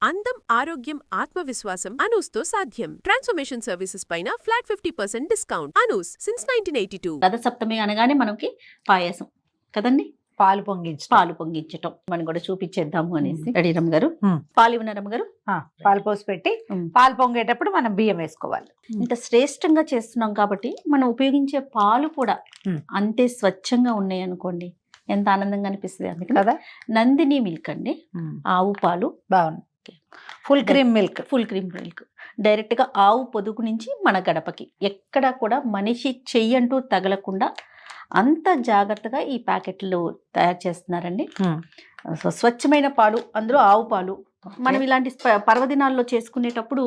అందం, ఆరోగ్యం, ఆత్మవిశ్వాసం అనూస్తో సాధ్యం. ట్రాన్స్ఫర్మేషన్ సర్వీసెస్ పైన flat 50% discount. Anu's since 1982. Rathasaptami అనగానే మనకి పాయసం కదండి, పాలు పొంగించటం మనం కూడా చూపించేద్దాము అనేసి రెడీ రమ్మ గారు. పాలు ఇవ్వన రమ్మ గారు. పాలు పోసి పెట్టి పాలు పొంగేటప్పుడు మనం బియ్యం వేసుకోవాలి. ఇంత శ్రేష్టంగా చేస్తున్నాం కాబట్టి మనం ఉపయోగించే పాలు కూడా అంతే స్వచ్ఛంగా ఉన్నాయి అనుకోండి, ఎంత ఆనందంగా అనిపిస్తుంది. అందుకే కదా నందిని మిల్క్ అండి, ఆవు పాలు. బాగుంది. ఫుల్ క్రీమ్ మిల్క్ డైరెక్ట్ గా ఆవు పొదుగు నుంచి మన గడపకి, ఎక్కడా కూడా మనిషి చెయ్యంటూ తగలకుండా అంత జాగ్రత్తగా ఈ ప్యాకెట్లు తయారు చేస్తున్నారండి. సో స్వచ్ఛమైన పాలు, అందులో ఆవు పాలు. మనం ఇలాంటి పర్వదినాల్లో చేసుకునేటప్పుడు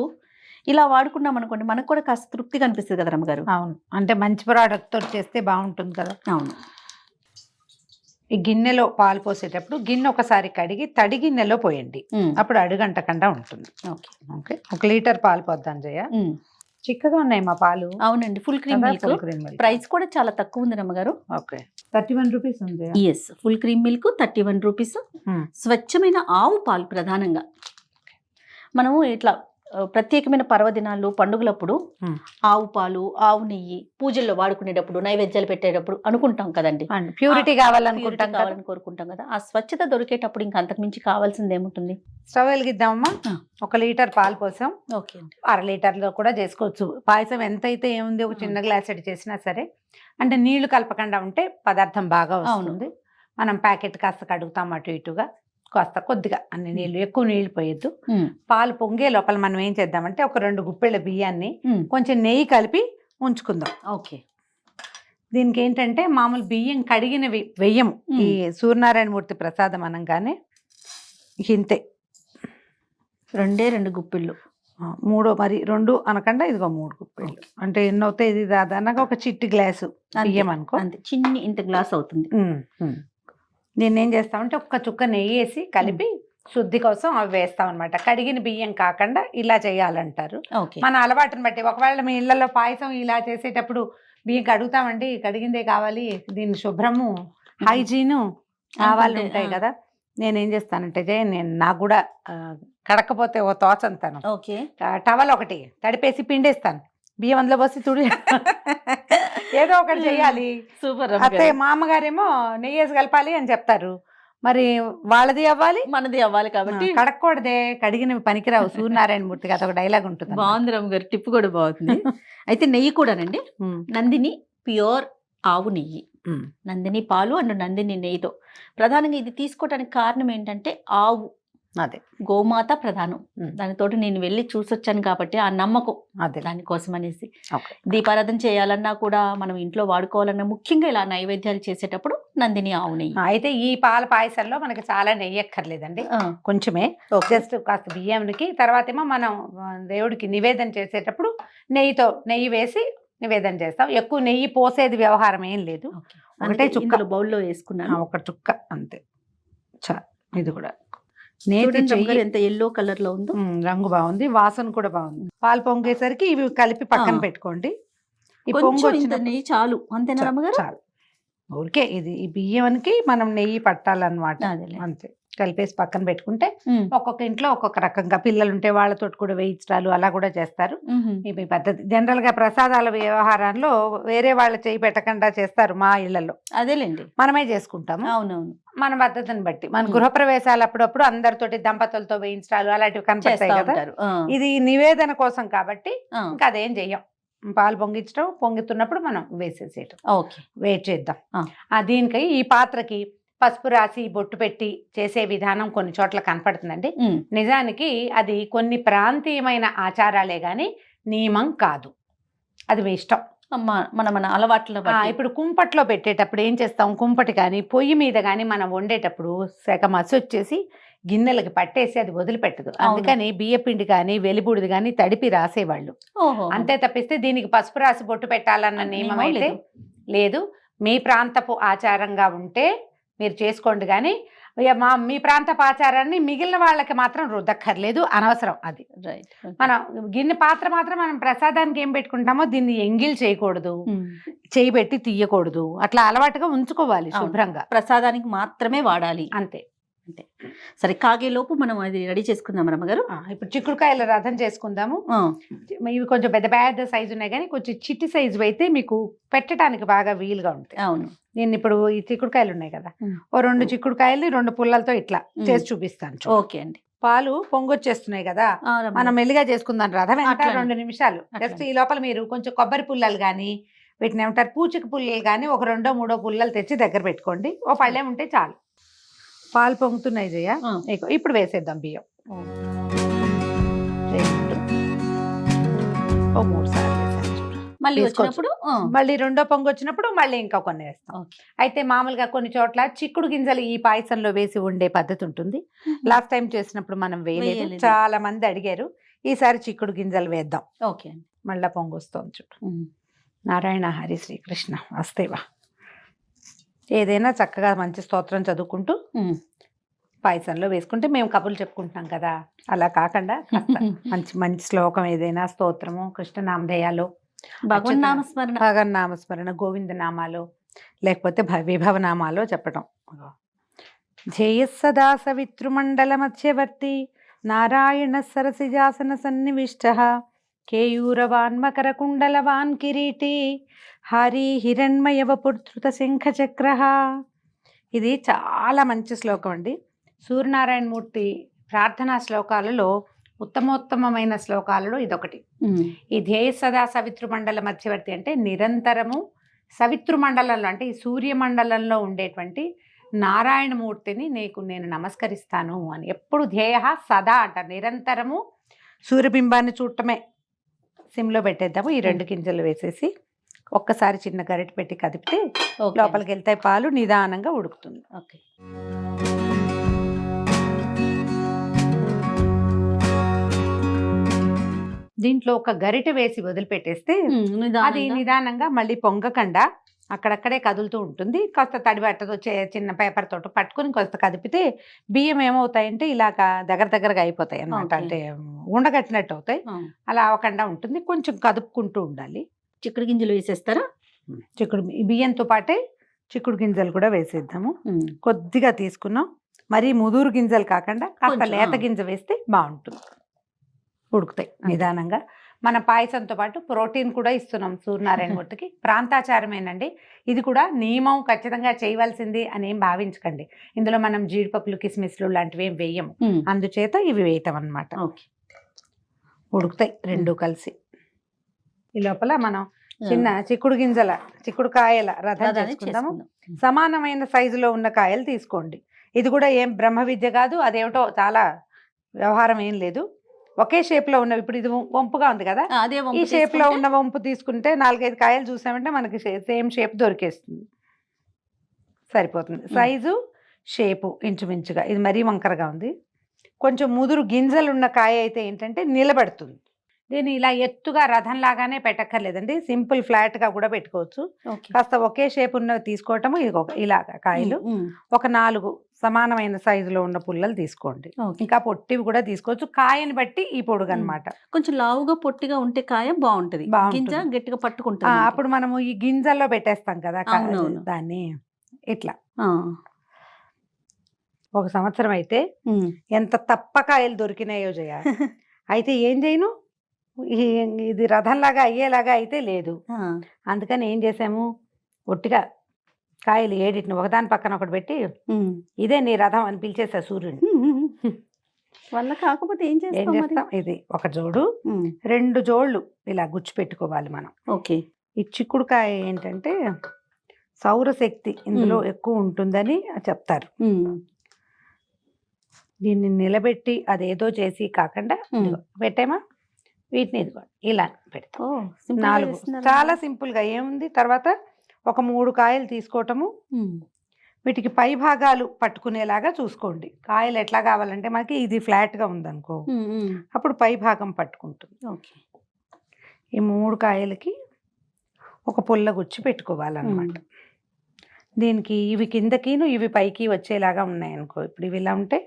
ఇలా వాడుకున్నాం అనుకోండి, మనకు కూడా కాస్త తృప్తిగా అనిపిస్తుంది కదా రమ్మగారు. అవును, అంటే మంచి ప్రోడక్ట్ తో చేస్తే బాగుంటుంది కదా. అవును. ఈ గిన్నెలో పాలు పోసేటప్పుడు గిన్నె ఒకసారి కడిగి తడి గిన్నెలో పోయండి, అప్పుడు అడుగంటకుండా ఉంటుంది. ఓకే, 1 లీటర్ పాలు పోద్దాం జయ. చిక్కగా ఉన్నాయి మా పాలు. అవునండి, ఫుల్ క్రీమ్ మిల్క్. ప్రైస్ కూడా చాలా తక్కువ ఉంది రమ్మగారు. ఓకే, 31 రూపీస్ ఉంది. Yes, full cream milk 31 rupees. స్వచ్ఛమైన ఆవు పాలు ప్రధానంగా. మనము ఇట్లా ప్రత్యేకమైన పర్వదినాలు, పండుగలప్పుడు ఆవు పాలు, ఆవు నెయ్యి పూజల్లో వాడుకునేటప్పుడు, నైవేద్యాలు పెట్టేటప్పుడు అనుకుంటాం కదండి, ప్యూరిటీ కావాలనుకుంటాం, కోరుకుంటాం కదా. ఆ స్వచ్ఛత దొరికేటప్పుడు ఇంకా అంతకు మించి కావాల్సింది ఏముంటుంది. స్టవ్ వెలిగిద్దామమ్మా. 1 లీటర్ పాలు పోసాం. ఓకే అండి, 1/2 లీటర్లో కూడా చేసుకోవచ్చు. పాయసం ఎంతైతే ఏముంది, ఒక చిన్న గ్లాస్ ఎడ్ చేసినా సరే, అంటే నీళ్లు కలపకుండా ఉంటే పదార్థం బాగా వస్తుంది. మనం ప్యాకెట్ కాస్త కడుగుతాం అటు ఇటుగా, కాస్త కొద్దిగా అన్ని నీళ్లు, ఎక్కువ నీళ్లు పోయొద్దు. పాలు పొంగే లోపల మనం ఏం చేద్దామంటే, ఒక 2 గుప్పెళ్ళ బియ్యాన్ని కొంచెం నెయ్యి కలిపి ఉంచుకుందాం. ఓకే, దీనికి ఏంటంటే మామూలు బియ్యం కడిగినవి వెయ్యము. ఈ సూర్యనారాయణ మూర్తి ప్రసాదం అనగానే ఇంతే, 2 గుప్పిళ్ళు. 3 మరి 2 అనకుండా ఇదిగో 3 గుప్పెళ్ళు. అంటే ఎన్ని అవుతాయి, ఇది దాదాపుగా ఒక చిట్టి గ్లాసు బియ్యం అనుకో, అంతే, చిన్ని ఇంత గ్లాస్ అవుతుంది. దీన్ని ఏం చేస్తామంటే ఒక్క చుక్క నెయ్యి వేసి కలిపి శుద్ధి కోసం అవి వేస్తాం అనమాట. కడిగిన బియ్యం కాకుండా ఇలా చేయాలంటారు. మన అలవాటుని బట్టి. ఒకవేళ మీ ఇళ్లలో పాయసం ఇలా చేసేటప్పుడు బియ్యం కడుగుతామండి, కడిగిందే కావాలి, దీని శుభ్రము హైజీను కావాలి ఉంటాయి కదా. నేనేం చేస్తానంటే నాకు కూడా కడకపోతే ఓ తోచంతాను, టవల్ ఒకటి తడిపేసి పిండేస్తాను, బియ్యం అందులో పోసి తుడి ఏదో ఒకటి చెయ్యాలి. సూపర్. అయితే మా అమ్మగారేమో నెయ్యేసి కలపాలి అని చెప్తారు, మరి వాళ్ళది అవ్వాలి మనది అవ్వాలి కాబట్టి కడక్కూడదే, కడిగినవి పనికిరావు. సూర్యనారాయణ మూర్తికి అదొక డైలాగ్ ఉంటుంది. బాగుంది రమ్మ గారు, టిప్ కూడా బాగుంది. అయితే నెయ్యి కూడానండి, నందిని ప్యూర్ ఆవు నెయ్యి, నందిని పాలు అండ్ నందిని నెయ్యితో. ప్రధానంగా ఇది తీసుకోవడానికి కారణం ఏంటంటే, ఆవు అదే గోమాత ప్రధానం. దానితో నేను వెళ్ళి చూసొచ్చాను కాబట్టి ఆ నమ్మకం అదే, దానికోసం అనేసి. దీపారాధన చేయాలన్నా కూడా, మనం ఇంట్లో వాడుకోవాలన్నా, ముఖ్యంగా ఇలా నైవేద్యాలు చేసేటప్పుడు నందిని ఆవు నెయ్యి. అయితే ఈ పాల పాయసంలో మనకి చాలా నెయ్యి ఎక్కర్లేదండి, కొంచెమే, జస్ట్ కాస్త బియ్యానికి. తర్వాత ఏమో మనం దేవుడికి నివేదన చేసేటప్పుడు నెయ్యి వేసి నివేదన చేస్తాం. ఎక్కువ నెయ్యి పోసేది వ్యవహారం ఏం లేదు. ఒకటే చుక్కలు బౌల్లో వేసుకున్నాను, 1 చుక్క అంతే. ఇది కూడా ఎంత ఎల్లో కలర్ లో ఉందో, రంగు బాగుంది, వాసన కూడా బాగుంది. పాలు పొంగేసరికి ఇవి కలిపి పక్కన పెట్టుకోండి. ఈ పొంగు వచ్చిన నెయ్యి చాలు, అంతేనా రమ్మగారు? చాలు, ఊరికే ఇది ఈ బియ్యానికి మనం నెయ్యి పట్టాలన్నమాట, అంతే. కలిపేసి పక్కన పెట్టుకుంటే ఒక్కొక్క ఇంట్లో ఒక్కొక్క రకంగా, పిల్లలు ఉంటే వాళ్ళతో కూడా వేయించడాలు అలా కూడా చేస్తారు. ఇవి పద్ధతి. జనరల్ గా ప్రసాదాల వ్యవహారంలో వేరే వాళ్ళ చేయి పెట్టకుండా చేస్తారు మా ఇళ్లలో. అదేలేండి, మనమే చేసుకుంటాము. అవునవును, మన పద్ధతిని బట్టి. మన గృహప్రవేశాలు అప్పుడప్పుడు అందరితోటి దంపతులతో వేయించడాలు అలాంటివి కనిపిస్తాయి కదా. ఇది నివేదన కోసం కాబట్టి ఇంకా అదేం చెయ్యం. పాలు పొంగుతున్నప్పుడు మనం వేసేసేయటం. వెయిట్ చేద్దాం. దీనికి ఈ పాత్రకి పసుపు రాసి బొట్టు పెట్టి చేసే విధానం కొన్ని చోట్ల కనపడుతుందండి. నిజానికి అది కొన్ని ప్రాంతీయమైన ఆచారాలే గాని నియమం కాదు, అది మీ ఇష్టం. మన అలవాట్ల. ఇప్పుడు కుంపట్లో పెట్టేటప్పుడు ఏం చేస్తాం, కుంపటి కానీ పొయ్యి మీద కానీ మనం వండేటప్పుడు సగ మసి వచ్చేసి గిన్నెలకి పట్టేసి అది వదిలిపెట్టదు. అందుకని బియ్యపిండి కానీ వెలిబుడిది కానీ తడిపి రాసేవాళ్ళు. అంతే తప్పిస్తే దీనికి పసుపు రాసి బొట్టు పెట్టాలన్న నియమం అయితే లేదు. మీ ప్రాంతపు ఆచారంగా ఉంటే మీరు చేసుకోండి, కానీ మీ ప్రాంతపు ఆచారాన్ని మిగిలిన వాళ్ళకి మాత్రం రుద్దక్కర్లేదు, అనవసరం అది. మనం గిన్నె పాత్ర మాత్రం మనం ప్రసాదానికి ఏం పెట్టుకుంటామో దీన్ని ఎంగిల్ చేయకూడదు, చేయి పెట్టి తీయకూడదు, అట్లా అలవాటుగా ఉంచుకోవాలి శుభ్రంగా. ప్రసాదానికి మాత్రమే వాడాలి, అంతే. అంటే సరే కాగేలోపు మనం అది రెడీ చేసుకుందాం రమ్మగారు. ఇప్పుడు చిక్కుడుకాయల రథం చేసుకుందాము. ఇవి కొంచెం పెద్ద పెద్ద సైజు ఉన్నాయి కానీ కొంచెం చిట్టి సైజు అయితే మీకు పెట్టడానికి బాగా వీలుగా ఉంటాయి. అవును. నేను ఇప్పుడు ఈ చిక్కుడుకాయలు ఉన్నాయి కదా, ఓ 2 చిక్కుడుకాయలు 2 పుల్లలతో ఇట్లా చేసి చూపిస్తాను. ఓకే అండి. పాలు పొంగొచ్చేస్తున్నాయి కదా, మనం మెల్లిగా చేసుకుందాం రథం. ఎంత 2 నిమిషాలు జస్ట్. ఈ లోపల మీరు కొంచెం కొబ్బరి పుల్లలు కానీ వీటిని ఏమంటారు పూచిక పుల్లలు కానీ ఒక 2 3 పుల్లలు తెచ్చి దగ్గర పెట్టుకోండి. ఓ పళ్ళెం ఉంటే చాలు. పాలు పొంగుతున్నాయి జయ, ఇప్పుడు వేసేద్దాం బియ్యం. 3 సార్లు మళ్ళీ వచ్చినప్పుడు మళ్ళీ రెండో పొంగు వచ్చినప్పుడు మళ్ళీ ఇంకా కొన్ని వేస్తాం. అయితే మామూలుగా కొన్ని చోట్ల చిక్కుడు గింజలు ఈ పాయసంలో వేసి ఉండే పద్ధతి ఉంటుంది. లాస్ట్ టైం చేసినప్పుడు మనం వేయలేదు, చాలా మంది అడిగారు. ఈసారి చిక్కుడు గింజలు వేద్దాం. ఓకే. మళ్ళా పొంగు వస్తుంది చూడు. నారాయణ హరి శ్రీకృష్ణ వస్తేవా. ఏదైనా చక్కగా మంచి స్తోత్రం చదువుకుంటూ పాయసంలో వేసుకుంటే, మేము కబుర్లు చెప్పుకుంటున్నాం కదా, అలా కాకుండా మంచి మంచి శ్లోకం ఏదైనా స్తోత్రము, కృష్ణనామధేయాలు, భగవన్నామస్మరణ, గోవింద నామాలు, లేకపోతే విభవ నామాలు చెప్పటం. ధ్యేయస్సదా సవితృమండల మధ్యవర్తి నారాయణ సరసిజాసన సన్నివిష్ట కేయూరవాన్ మకర కుండలవాన్ కిరీటి హరి హిరణ్మయవపుత్రుత శంఖచక్ర. ఇది చాలా మంచి శ్లోకం అండి. సూర్యనారాయణమూర్తి ప్రార్థనా శ్లోకాలలో ఉత్తమోత్తమైన శ్లోకాలలో ఇదొకటి. ఈ ధ్యేయ సదా సవితృమండల మధ్యవర్తి అంటే నిరంతరము సవితృమండలంలో అంటే ఈ సూర్యమండలంలో ఉండేటువంటి నారాయణమూర్తిని నేను నమస్కరిస్తాను అని. ఎప్పుడు ధ్యేయ సదా అంటారు, నిరంతరము సూర్యబింబాన్ని చూడటమే. సిమ్లో పెట్టేద్దాము. ఈ 2 గింజలు వేసేసి ఒక్కసారి చిన్న గరిటె పెట్టి కదిపితే లోపలికి వెళ్తాయి పాలు, నిదానంగా ఉడుకుతుంది. ఓకే. దీంట్లో ఒక గరిటె వేసి వదిలిపెట్టేస్తే అది నిదానంగా మళ్ళీ పొంగకుండా అక్కడక్కడే కదులుతూ ఉంటుంది. కాస్త తడిబట్టతో చిన్న పేపర్ తోట పట్టుకుని కాస్త కదిపితే బియ్యం ఏమవుతాయంటే ఇలాగా దగ్గరగా అయిపోతాయి అన్నమాట. అంటే ఉండగట్టినట్టు అవుతాయి. అలా అవ్వకుండా ఉంటుంది. కొంచెం కదుపుకుంటూ ఉండాలి. చిక్కుడు గింజలు వేసేస్తారా? బియ్యంతో పాటే చిక్కుడు గింజలు కూడా వేసేద్దాము. కొద్దిగా తీసుకున్నాం, మరీ ముదురు గింజలు కాకుండా కాస్త లేత గింజ వేస్తే బాగుంటుంది. ఉడుకుతాయి నిదానంగా. మన పాయసంతో పాటు ప్రోటీన్ కూడా ఇస్తున్నాం సూర్యనారాయణమూర్తికి. ప్రాంతాచారమేనండి ఇది కూడా. నియమం ఖచ్చితంగా చేయవలసింది అని ఏం భావించకండి. ఇందులో మనం జీడిపప్పులు కిస్మిస్లు లాంటివి ఏం వేయము, అందుచేత ఇవి వేయటం అన్నమాట. ఉడుకుతాయి 2 కలిసి. ఈ లోపల మనం చిన్న చిక్కుడు కాయల రథం చేసుకుందాము. సమానమైన సైజులో ఉన్న కాయలు తీసుకోండి. ఇది కూడా ఏం బ్రహ్మ విద్య కాదు, అదేమిటో చాలా వ్యవహారం ఏం లేదు. ఒకే షేప్ లో ఉన్నవి. ఇప్పుడు ఇది వంపుగా ఉంది కదా, ఈ షేప్ లో ఉన్న వంపు తీసుకుంటే 4-5 కాయలు చూసామంటే మనకి సేమ్ షేప్ దొరికేస్తుంది. సరిపోతుంది. సైజు షేపు ఇంచుమించుగా. ఇది మరీ వంకరగా ఉంది. కొంచెం ముదురు గింజలు ఉన్న కాయ అయితే ఏంటంటే నిలబడుతుంది. దీన్ని ఇలా ఎత్తుగా రథం లాగానే పెట్టక్కర్లేదండి, సింపుల్ ఫ్లాట్ గా కూడా పెట్టుకోవచ్చు. కాస్త ఒకే షేప్ ఉన్నవి తీసుకోవటము. ఇలాగా కాయలు ఒక 4 సమానమైన సైజులో ఉన్న పుల్లలు తీసుకోండి. ఇంకా పొట్టివి కూడా తీసుకోవచ్చు, కాయని బట్టి ఈ పొడుగు అన్నమాట. కొంచెం లావుగా పొట్టిగా ఉంటే కాయ బాగుంటది, గింజ గట్టిగా పట్టుకుంటుంది. అప్పుడు మనము ఈ గింజల్లో పెట్టేస్తాం కదా దాన్ని. ఇట్లా ఒక సంవత్సరం అయితే ఎంత తప్పకాయలు దొరికినాయో జయ. అయితే ఏం చేయను, ఇది రథంలాగా అయ్యేలాగా అయితే లేదు. అందుకని ఏం చేసాము, ఒట్టిగా కాయలు 7 ఒకదాని పక్కన ఒకటి పెట్టి ఇదే నీ రథం అని పిలిచేసా సూర్యుని. వల్ల కాకపోతే ఏం చేస్తాం, ఇది ఒక జోడు 2 జోళ్ళు ఇలా గుచ్చి పెట్టుకోవాలి మనం. ఓకే. ఈ చిక్కుడుకాయ ఏంటంటే సౌరశక్తి ఇందులో ఎక్కువ ఉంటుందని చెప్తారు. దీన్ని నిలబెట్టి అదేదో చేసి కాకుండా పెట్టామా, వీటిని ఇదిగో ఇలా పెడతాం. 4 చాలా సింపుల్ గా ఏముంది. తర్వాత ఒక 3 కాయలు తీసుకోవటము. వీటికి పై భాగాలు పట్టుకునేలాగా చూసుకోండి. కాయలు ఎట్లా కావాలంటే మనకి ఇది ఫ్లాట్ గా ఉందనుకో, అప్పుడు పై భాగం పట్టుకుంటుంది. ఈ 3 కాయలకి ఒక పుల్ల గుచ్చి పెట్టుకోవాలన్నమాట. దీనికి ఇవి కిందకిను ఇవి పైకి వచ్చేలాగా ఉన్నాయనుకో, ఇప్పుడు ఇవి ఇలా ఉంటే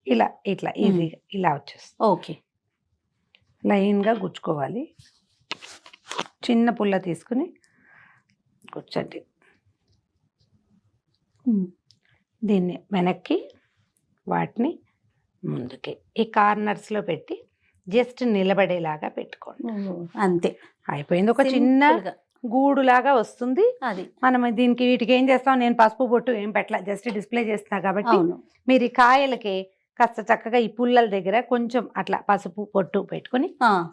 ఇలా ఇట్లా ఈజీగా ఇలా వచ్చేస్తుంది. ఓకే. లైన్గా గుచ్చుకోవాలి. చిన్న పుల్ల తీసుకుని కూర్చోండి. దీన్ని వెనక్కి వాటిని ముందుకి ఈ కార్నర్స్లో పెట్టి జస్ట్ నిలబడేలాగా పెట్టుకోండి. అంతే, అయిపోయింది. ఒక చిన్న సింపుల్గా. గూడులాగా వస్తుంది. అది మనం దీనికి వీటికి ఏం చేస్తాం, నేను పసుపు బొట్టు ఏం పెట్టలా, జస్ట్ డిస్ప్లే చేస్తున్నా కాబట్టి అవును. మీరు ఈ కాయలకి కాస్త చక్కగా ఈ పుల్లల దగ్గర కొంచెం అట్లా పసుపు పొట్టు పెట్టుకుని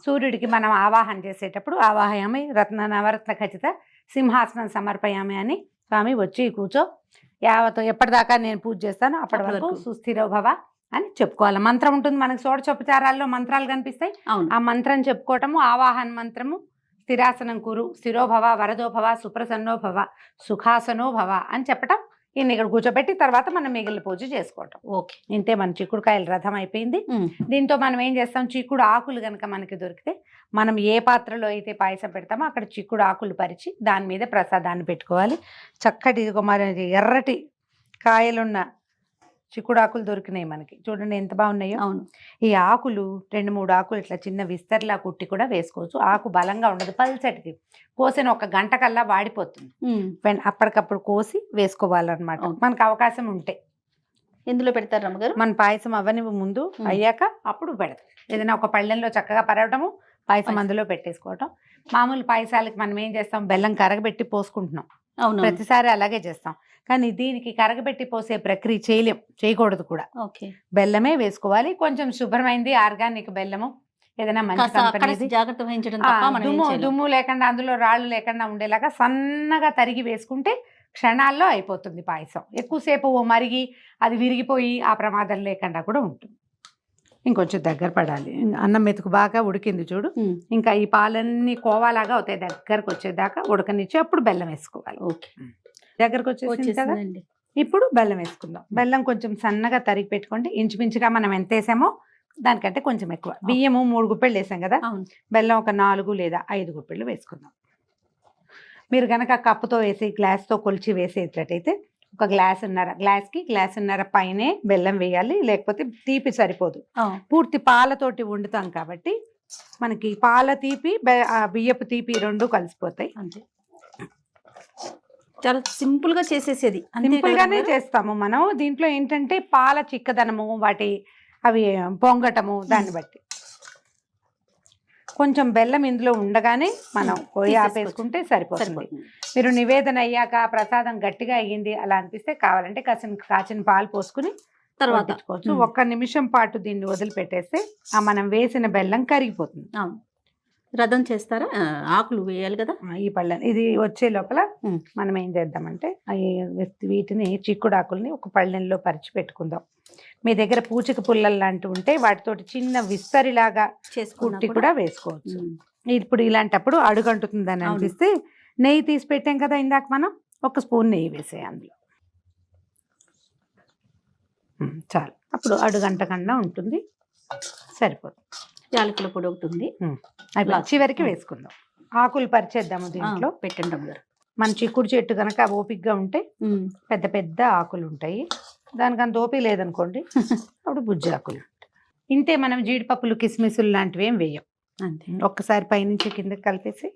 సూర్యుడికి మనం ఆవాహన చేసేటప్పుడు ఆవాహయామి రత్న నవరత్న ఖచ్చిత సింహాసనం సమర్పయామి అని స్వామి వచ్చి కూర్చో యావతో ఎప్పటిదాకా నేను పూజ చేస్తాను అప్పటి వరకు సుస్థిరో భవ అని చెప్పుకోవాలి. మంత్రం ఉంటుంది మనకి, షోడశోపచారాల్లో మంత్రాలు కనిపిస్తాయి. అవును. ఆ మంత్రం చెప్పుకోవటము, ఆవాహన మంత్రము, స్థిరాసనం కురు, స్థిరోభవ, వరదోభవ, సుప్రసన్నోభవ, సుఖాసనో భవ అని చెప్పటం, ఈయన ఇక్కడ కూర్చోబెట్టి తర్వాత మనం మిగిలిన పూజ చేసుకోవటం. ఓకే, ఇంతే మన చిక్కుడుకాయల రథం అయిపోయింది. దీంతో మనం ఏం చేస్తాం, చిక్కుడు ఆకులు కనుక మనకి దొరికితే మనం ఏ పాత్రలో అయితే పాయసం పెడతామో అక్కడ చిక్కుడు ఆకులు పరిచి దాని మీద ప్రసాదాన్ని పెట్టుకోవాలి. చక్కటి మరి ఎర్రటి కాయలున్న చిక్కుడు ఆకులు దొరికినాయి మనకి, చూడండి ఎంత బాగున్నాయో. అవును. ఈ ఆకులు 2-3 ఆకులు ఇట్లా చిన్న విస్తర్లా కుట్టి కూడా వేసుకోవచ్చు. ఆకు బలంగా ఉండదు, పల్చటిది, కోసిన 1 గంట కల్లా వాడిపోతుంది. అప్పటికప్పుడు కోసి వేసుకోవాలన్నమాట మనకు అవకాశం ఉంటే. ఎందులో పెడతారు రమ్మగారు? మన పాయసం అవ్వని ముందు అయ్యాక అప్పుడు పెడతాం. ఏదైనా ఒక పళ్ళెంలో చక్కగా పరవటము, పాయసం అందులో పెట్టేసుకోవటం. మామూలు పాయసాలకి మనం ఏం చేస్తాం, బెల్లం కరగబెట్టి పోసుకుంటున్నాం, ప్రతిసారి అలాగే చేస్తాం. కానీ దీనికి కరగబెట్టి పోసే ప్రక్రియ చేయకూడదు కూడా. బెల్లమే వేసుకోవాలి. కొంచెం శుభ్రమైంది ఆర్గానిక్ బెల్లము, ఏదైనా మంచి కంపెనీ, జాగ్రత్త వహించడం, దుమ్ము లేకుండా అందులో రాళ్ళు లేకుండా ఉండేలాగా సన్నగా తరిగి వేసుకుంటే క్షణాల్లో అయిపోతుంది పాయసం. ఎక్కువసేపు మరిగి అది విరిగిపోయి ఆ ప్రమాదం లేకుండా కూడా ఉంటుంది. ఇంకొంచెం దగ్గర పడాలి. అన్నం మెతుకు బాగా ఉడికింది చూడు, ఇంకా ఈ పాలన్నీ కోవాలాగా అవుతాయి, దగ్గరకు వచ్చేదాకా ఉడకనిచ్చి అప్పుడు బెల్లం వేసుకోవాలి. ఓకే, దగ్గరకు వచ్చేసింది కదా, ఇప్పుడు బెల్లం వేసుకుందాం. బెల్లం కొంచెం సన్నగా తరిగి పెట్టుకోండి. ఇంచుమించుగా మనం ఎంత వేసామో దానికంటే కొంచెం ఎక్కువ. బియ్యము 3 గుప్పెళ్ళు వేసాం కదా, బెల్లం ఒక 4 లేదా 5 గుప్పెళ్ళు వేసుకుందాం. మీరు కనుక కప్పుతో వేసి గ్లాస్తో కొలిచి వేసేటట్టయితే ఒక గ్లాసున్నర పైనే బెల్లం వేయాలి, లేకపోతే తీపి సరిపోదు. పూర్తి పాలతోటి వండుతాం కాబట్టి మనకి పాల తీపి బియ్యపు తీపి 2 కలిసిపోతాయి. అంతే, చాలా సింపుల్ గా చేసేసేది. సింపుల్ గానే చేస్తాము మనం. దీంట్లో ఏంటంటే పాల చిక్కదనము, వాటి అవి పొంగటము, దాన్ని బట్టి కొంచెం బెల్లం ఇందులో ఉండగానే మనం పొయ్యి ఆపేసుకుంటే సరిపోతుంది. మీరు నివేదన అయ్యాక ప్రసాదం గట్టిగా అయ్యింది అలా అనిపిస్తే కావాలంటే కాచిన పాలు పోసుకుని తర్వాత పెట్టుకోవచ్చు. 1 నిమిషం పాటు దీన్ని వదిలిపెట్టేస్తే ఆ మనం వేసిన బెల్లం కరిగిపోతుంది. రథం చేస్తారా? ఆకులు వేయాలి కదా ఈ పళ్ళని. ఇది వచ్చే లోపల మనం ఏం చేద్దామంటే వీటిని చిక్కుడు ఆకుల్ని ఒక పళ్ళెంలో పరిచి పెట్టుకుందాం. మీ దగ్గర పూచిక పుల్లలు లాంటివి ఉంటే వాటితోటి చిన్న విస్తరిలాగా కుట్టి కూడా వేసుకోవచ్చు. ఇప్పుడు ఇలాంటప్పుడు అడుగంటుతుందని అనిపిస్తే నెయ్యి తీసి పెట్టాం కదా ఇందాక, మనం 1 స్పూన్ నెయ్యి వేసే అందులో చాలు. అప్పుడు అడుగంటకుండా ఉంటుంది, సరిపోతుంది. యాలకుల పొడి ఒకటి ఉంది, చివరికి వేసుకుందాం. ఆకులు పరిచేద్దాము దీంట్లో. పెట్టండి. మన చిక్కుడు చెట్టు కనుక ఓపికగా ఉంటే పెద్ద పెద్ద ఆకులు ఉంటాయి, దానికంత ఓపిక లేదనుకోండి అప్పుడు బుజ్జి ఆకులు. ఇంతే, మనం జీడిపప్పులు కిస్మిసులు లాంటివి ఏం వేయం. అంతే, ఒక్కసారి పైనుంచి కిందకి కలిపేసి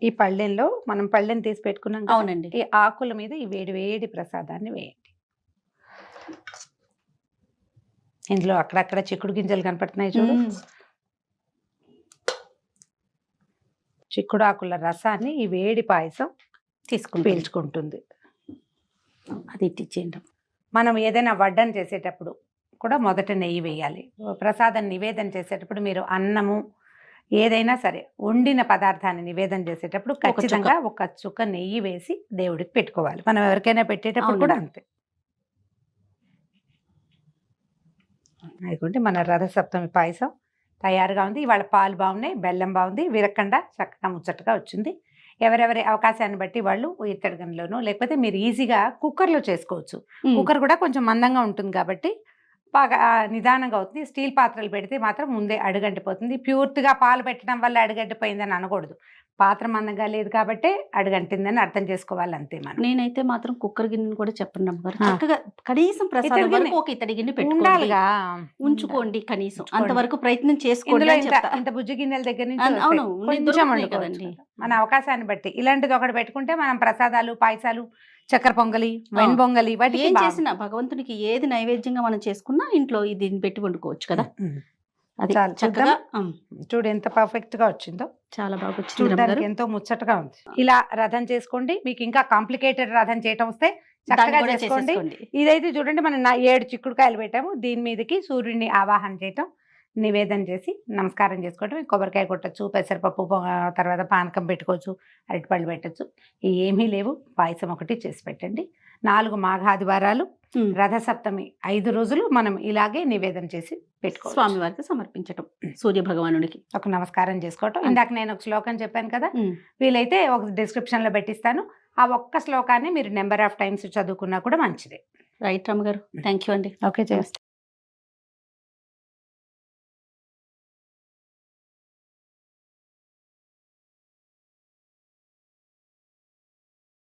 ఈ పళ్ళెంలో మనం పళ్ళెం తీసి పెట్టుకున్నాం. అవునండి. ఈ ఆకుల మీద ఈ వేడి వేడి ప్రసాదాన్ని వేయండి. ఇందులో అక్కడక్కడ చిక్కుడు గింజలు కనపడుతున్నాయి చూడు. చిక్కుడు ఆకుల రసాన్ని ఈ వేడి పాయసం పీల్చుకుంటుంది. అది ఇచ్చేయండి. మనం ఏదైనా వడ్డన చేసేటప్పుడు కూడా మొదట నెయ్యి వేయాలి. ప్రసాదం నివేదన చేసేటప్పుడు మీరు అన్నము ఏదైనా సరే వండిన పదార్థాన్ని నివేదన చేసేటప్పుడు ఖచ్చితంగా 1 చుక్క నెయ్యి వేసి దేవుడికి పెట్టుకోవాలి. మనం ఎవరికైనా పెట్టేటప్పుడు కూడా అంతే. అనుకుంటే మన రథసప్తమి పాయసం తయారుగా ఉంది. ఇవాళ పాలు బాగున్నాయి, బెల్లం బాగుంది, విరక్కండా చక్కగా ముచ్చటగా వచ్చింది. ఎవరెవరి అవకాశాన్ని బట్టి వాళ్ళు ఇత్తడి గిన్నెలోనూ లేకపోతే మీరు ఈజీగా కుక్కర్లో చేసుకోవచ్చు. కుక్కర్ కూడా కొంచెం మందంగా ఉంటుంది కాబట్టి బాగా నిదానంగా అవుతుంది. స్టీల్ పాత్రలు పెడితే మాత్రం ముందే అడుగంటిపోతుంది. ప్యూర్తిగా పాలు పెట్టడం వల్ల అడుగంటిపోయిందని అనకూడదు. పాత్ర మందంగా లేదు కాబట్టి అడుగంటిందని అర్థం చేసుకోవాలి అంతే మనం. నేనైతే మాత్రం కుక్కర్ గిన్నెని కూడా చెప్పండి అమ్మగారు, ఆ. చక్కగా కనీసం ప్రసాదం ఇతడి గిన్నె వరకు ఒక ఇతడి గిన్నె పెట్టుకోండి, ఉండాలిగా, ఉంచుకోండి, కనీసం ఉంచుకోండి. అంతవరకు ప్రయత్నం చేసుకోండి ఇందులో అని ఇంత చెప్తా. ఇంత బుజ్జి గిన్నెల దగ్గర నుంచి అవును, వస్తాయి. నేను కొంచెం దొరుకుతున్నాయి వండుకోవచ్చు కదండి. కదా. మన అవకాశాన్ని బట్టి ఇలాంటిది ఒకటి పెట్టుకుంటే మనం ప్రసాదాలు, పాయసాలు, చక్కెర పొంగలి, వెన్ పొంగలి వాటికి ఏం బాగా- చేసినా భగవంతునికి ఏది నైవేద్యంగా మనం చేసుకున్నా ఇంట్లో ఇది పెట్టి వండుకోవచ్చు కదా. ఉమ్. అది చాలు, చక్కగా చూడు ఎంత పర్ఫెక్ట్ గా వచ్చిందో, చాలా బాగా వచ్చింది చూడడానికి అమ్మగారు. ఎంతో ముచ్చటగా ఉంది. ఇలా రథం చేసుకోండి. మీకు ఇంకా కాంప్లికేటెడ్ రథం చేయటం వస్తే దాన్ని చక్కగా కూడా చేసుకోండి. చేసేసుకోండి. ఇదైతే చూడండి మనం 7 చిక్కుడుకాయలు పెట్టాము. దీని మీదకి సూర్యుడిని ఆవాహన చేయటం, నివేదన చేసి నమస్కారం చేసుకోవటం. కొబ్బరికాయ కొట్టచ్చు, పెసరపప్పు తర్వాత పానకం పెట్టుకోవచ్చు, అరటిపళ్ళు పెట్టచ్చు. ఏమీ లేవు, పాయసం ఒకటి చేసి పెట్టండి. 4 మాఘాదివారాలు, రథసప్తమి 5 రోజులు మనం ఇలాగే నివేదన చేసి పెట్టుకోవచ్చు. స్వామివారికి సమర్పించటం, సూర్య భగవానుడికి. ఒక నమస్కారం చేసుకోవటం. ఇందాక నేను ఒక శ్లోకం చెప్పాను కదా, వీలైతే ఒక డిస్క్రిప్షన్ లో పెట్టిస్తాను. ఆ ఒక్క శ్లోకాన్ని మీరు నెంబర్ ఆఫ్ టైమ్స్ చదువుకున్నా కూడా మంచిదే. రైట్ అమ్మగారు, థ్యాంక్ యూ అండి. ఓకే, చేస్తాను.